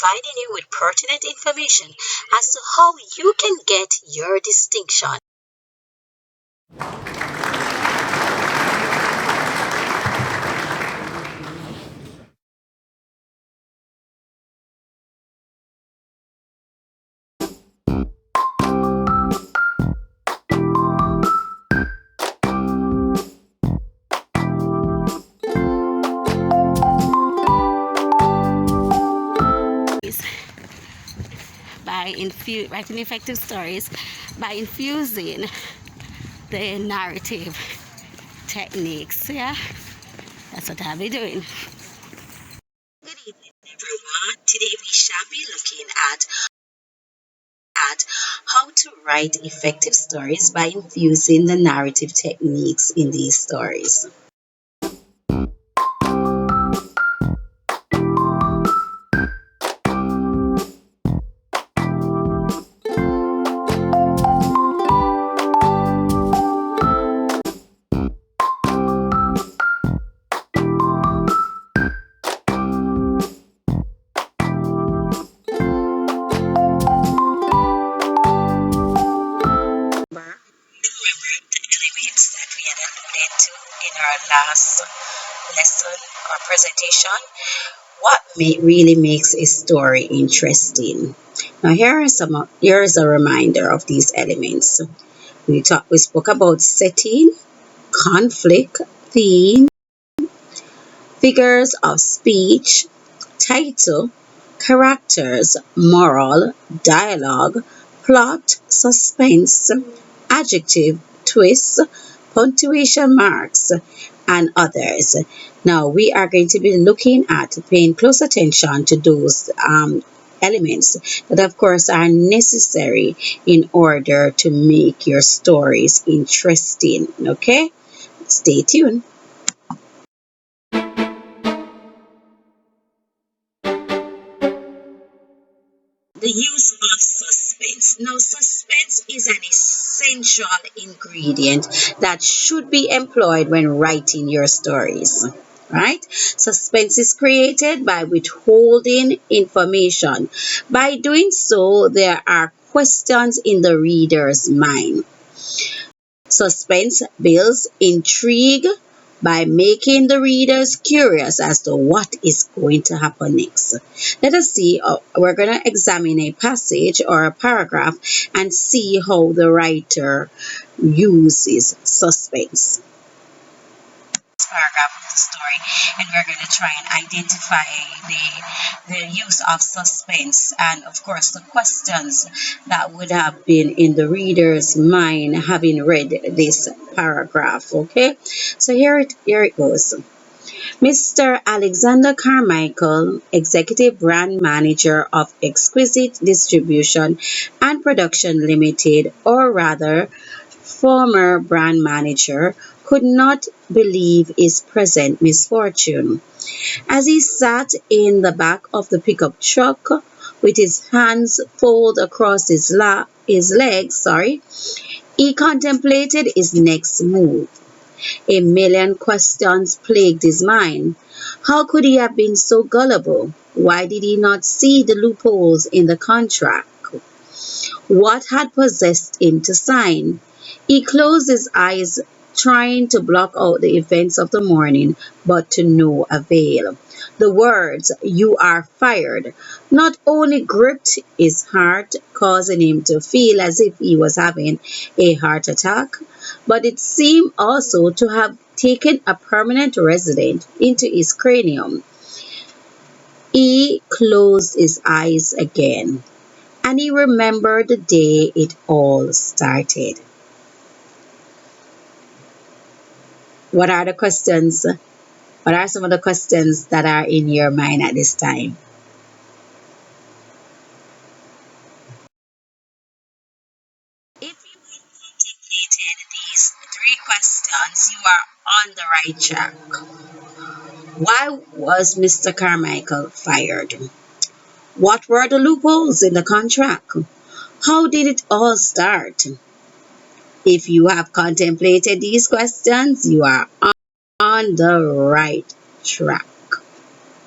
providing you with pertinent information as to how you can get your distinction. By writing effective stories by infusing the narrative techniques. Yeah, that's what I'll be doing. Good evening, everyone. Today we shall be looking at how to write effective stories by infusing the narrative techniques in these stories. Remember the elements that we had alluded to in our last lesson or presentation? What really makes a story interesting? Now here is a reminder of these elements. We spoke about setting, conflict, theme, figures of speech, title, characters, moral, dialogue, plot, suspense, adjective, twist, punctuation marks, and others. Now, we are going to be looking at paying close attention to those elements that, of course, are necessary in order to make your stories interesting. Okay, stay tuned. The use of suspense. Now, suspense is an essential ingredient that should be employed when writing your stories. Right? Suspense is created by withholding information. By doing so, there are questions in the reader's mind. Suspense builds intrigue by making the readers curious as to what is going to happen next. Let us see, we're going to examine a passage or a paragraph and see how the writer uses suspense. Paragraph of the story, and we're going to try and identify the use of suspense and of course the questions that would have been in the reader's mind having read this paragraph. Okay, so here it goes. Mr. Alexander Carmichael, Executive Brand Manager of Exquisite Distribution and Production Limited, or rather former brand manager, could not believe his present misfortune. As he sat in the back of the pickup truck with his hands folded across his legs, he contemplated his next move. A million questions plagued his mind. How could he have been so gullible? Why did he not see the loopholes in the contract? What had possessed him to sign? He closed his eyes, trying to block out the events of the morning, but to no avail. The words, "You are fired," not only gripped his heart, causing him to feel as if he was having a heart attack, but it seemed also to have taken a permanent resident into his cranium. He closed his eyes again, and he remembered the day it all started. What are the questions? What are some of the questions that are in your mind at this time? If you have contemplated these three questions, you are on the right track. Why was Mr. Carmichael fired? What were the loopholes in the contract? How did it all start? If you have contemplated these questions, you are on the right track.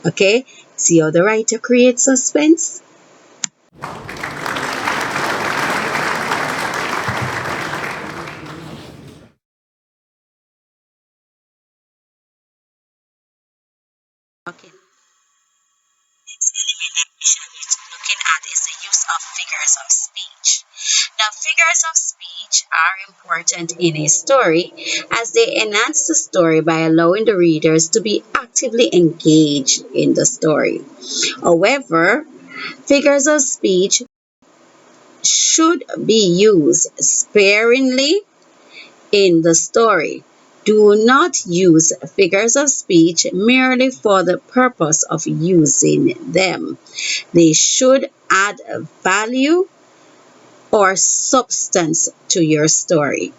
Okay? See how the writer creates suspense? Okay. Next elimination is looking at is the use of figures of speech. Now, figures of speech are important in a story as they enhance the story by allowing the readers to be actively engaged in the story. However, figures of speech should be used sparingly in the story. Do not use figures of speech merely for the purpose of using them. They should add value or substance to your story.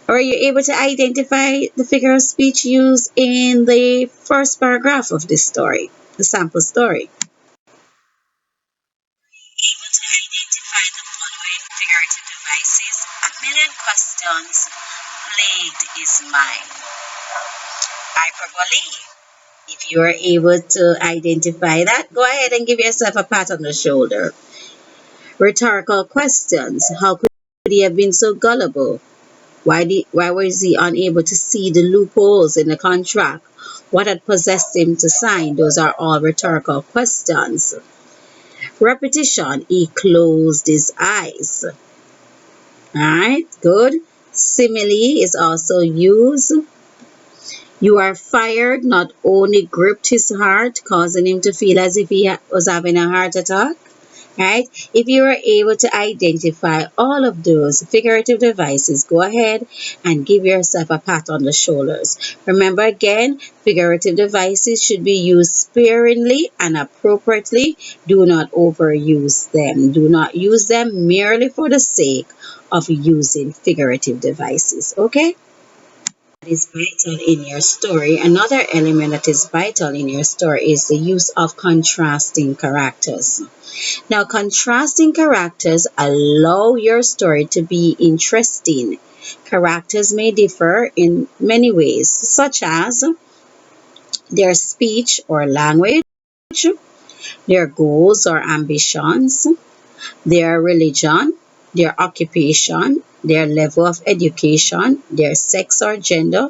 Are you able to identify the figure of speech used in the first paragraph of this story, the sample story? Able to identify the following figurative devices. A million questions plagued his mind. Hyperbole. If you are able to identify that, go ahead and give yourself a pat on the shoulder. Rhetorical questions. How could he have been so gullible? Why was he unable to see the loopholes in the contract? What had possessed him to sign? Those are all rhetorical questions. Repetition. He closed his eyes. Alright, good. Simile is also used. You are fired not only gripped his heart, causing him to feel as if he was having a heart attack. Right? If you are able to identify all of those figurative devices, go ahead and give yourself a pat on the shoulders. Remember again, figurative devices should be used sparingly and appropriately. Do not overuse them. Do not use them merely for the sake of using figurative devices. Okay? That is vital in your story. Another element that is vital in your story is the use of contrasting characters. Now, contrasting characters allow your story to be interesting. Characters may differ in many ways, such as their speech or language, their goals or ambitions, their religion, their occupation, their level of education, their sex or gender,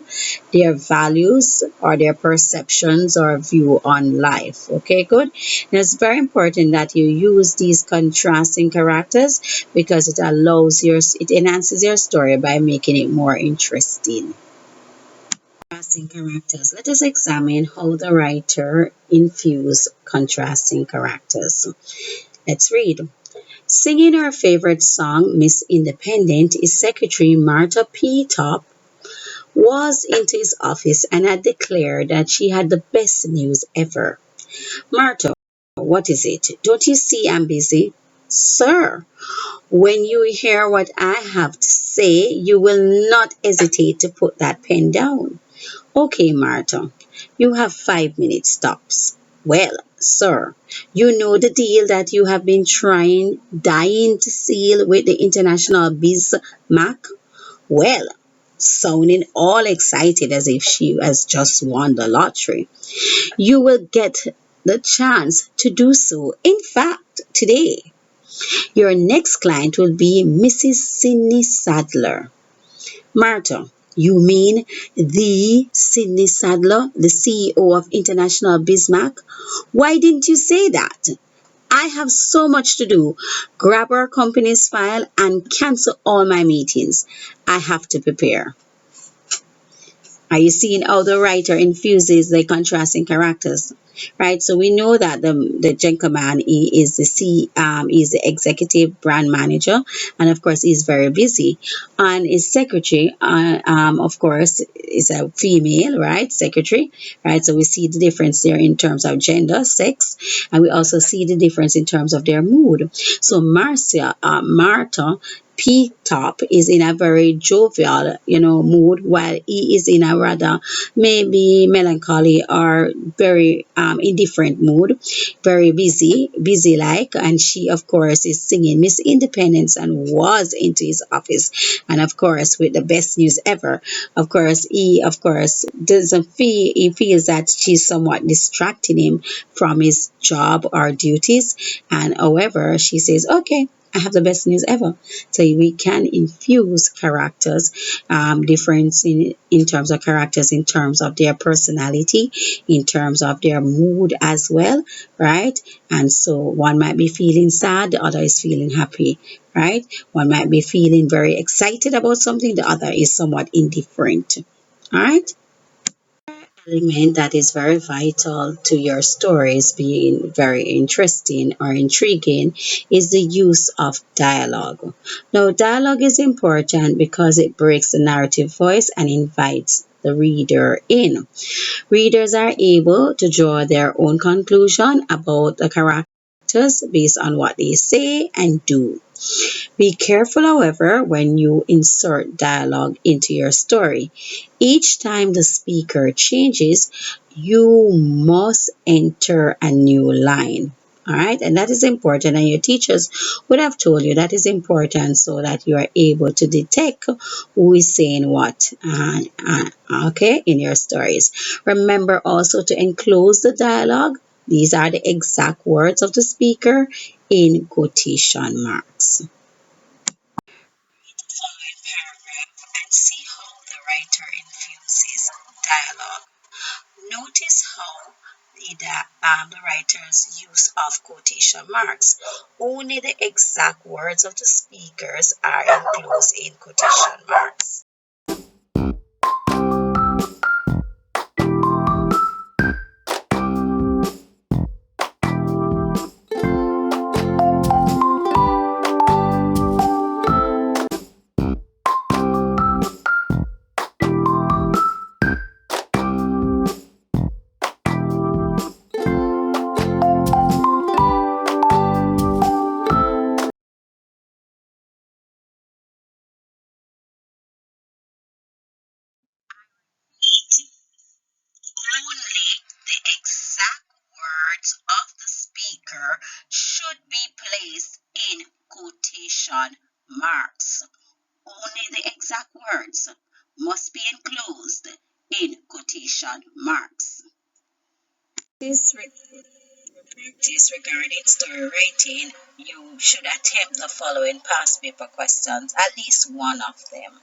their values or their perceptions or view on life. Okay, good. And it's very important that you use these contrasting characters because it enhances your story by making it more interesting. Contrasting characters. Let us examine how the writer infused contrasting characters. Let's read. Singing her favorite song, Miss Independent, his secretary, Martha P. Top, was into his office and had declared that she had the best news ever. Martha, what is it? Don't you see I'm busy? Sir, when you hear what I have to say, you will not hesitate to put that pen down. Okay, Martha, you have 5 minutes tops. Well, sir, you know the deal that you have been dying to seal with the International Bismarck? Well, sounding all excited as if she has just won the lottery. You will get the chance to do so. In fact, today, your next client will be Mrs. Sidney Sadler. Martha, you mean the Sidney Sadler, the CEO of International Bismarck? Why didn't you say that? I have so much to do. Grab our company's file and cancel all my meetings. I have to prepare. Are you seeing how the writer infuses the contrasting characters? Right, so we know that the gentleman he is he's the executive brand manager, and of course he's very busy. And his secretary, of course, is a female, right? Secretary, right? So we see the difference there in terms of gender, sex, and we also see the difference in terms of their mood. So Martha P top is in a very jovial, mood, while E is in a rather maybe melancholy or very indifferent mood, very busy like. And she, of course, is singing Miss Independence and was into his office, and of course, with the best news ever. Of course, E, of course, doesn't feel he feels that she's somewhat distracting him from his job or duties, and however, she says, "Okay, I have the best news ever." So we can infuse characters, difference in terms of characters, in terms of their personality, in terms of their mood as well, right? And so one might be feeling sad, the other is feeling happy, right? One might be feeling very excited about something, the other is somewhat indifferent. All right. Element that is very vital to your stories being very interesting or intriguing is the use of dialogue. Now, dialogue is important because it breaks the narrative voice and invites the reader in. Readers are able to draw their own conclusion about the characters based on what they say and do. Be careful, however, when you insert dialogue into your story. Each time the speaker changes, you must enter a new line. All right, and that is important, and your teachers would have told you that is important so that you are able to detect who is saying what, okay, in your stories. Remember also to enclose the dialogue. These are the exact words of the speaker in quotation marks. Following paragraph and see how the writer infuses dialogue. Notice how the writer's use of quotation marks. Only the exact words of the speakers are enclosed in quotation marks. Only the exact words of the speaker should be placed in quotation marks. Only the exact words must be enclosed in quotation marks. This practice regarding story writing, you should attempt the following past paper questions, at least one of them.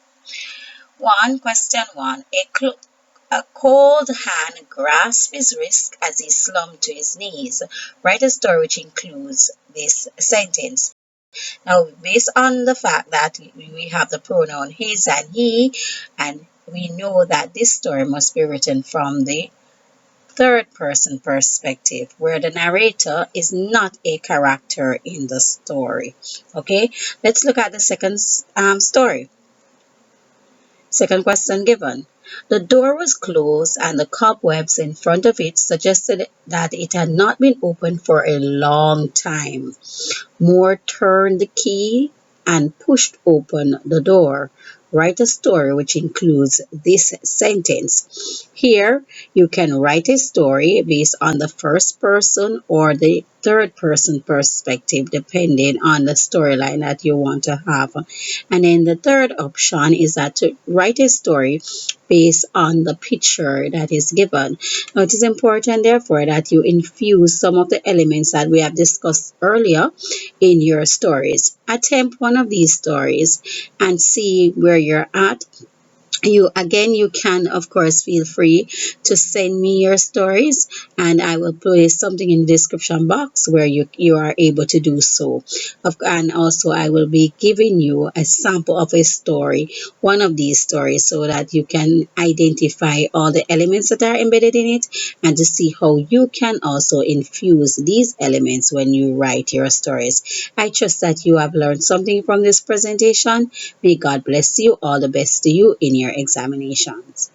Question one. A cold hand grasped his wrist as he slumped to his knees. Write a story which includes this sentence. Now, based on the fact that we have the pronoun his and he, and we know that this story must be written from the third person perspective, where the narrator is not a character in the story. Okay, let's look at the second story. Second question given. The door was closed and the cobwebs in front of it suggested that it had not been opened for a long time. Moore turned the key and pushed open the door. Write a story which includes this sentence. Here, you can write a story based on the first person or the third person perspective, depending on the storyline that you want to have. And then the third option is that to write a story based on the picture that is given. Now, it is important, therefore, that you infuse some of the elements that we have discussed earlier in your stories. Attempt one of these stories and see where you're at. You can of course feel free to send me your stories, and I will place something in the description box where you are able to do so. And also I will be giving you a sample of a story, one of these stories, so that you can identify all the elements that are embedded in it, and to see how you can also infuse these elements when you write your stories. I trust that you have learned something from this presentation. May God bless you. All the best to you in your examinations.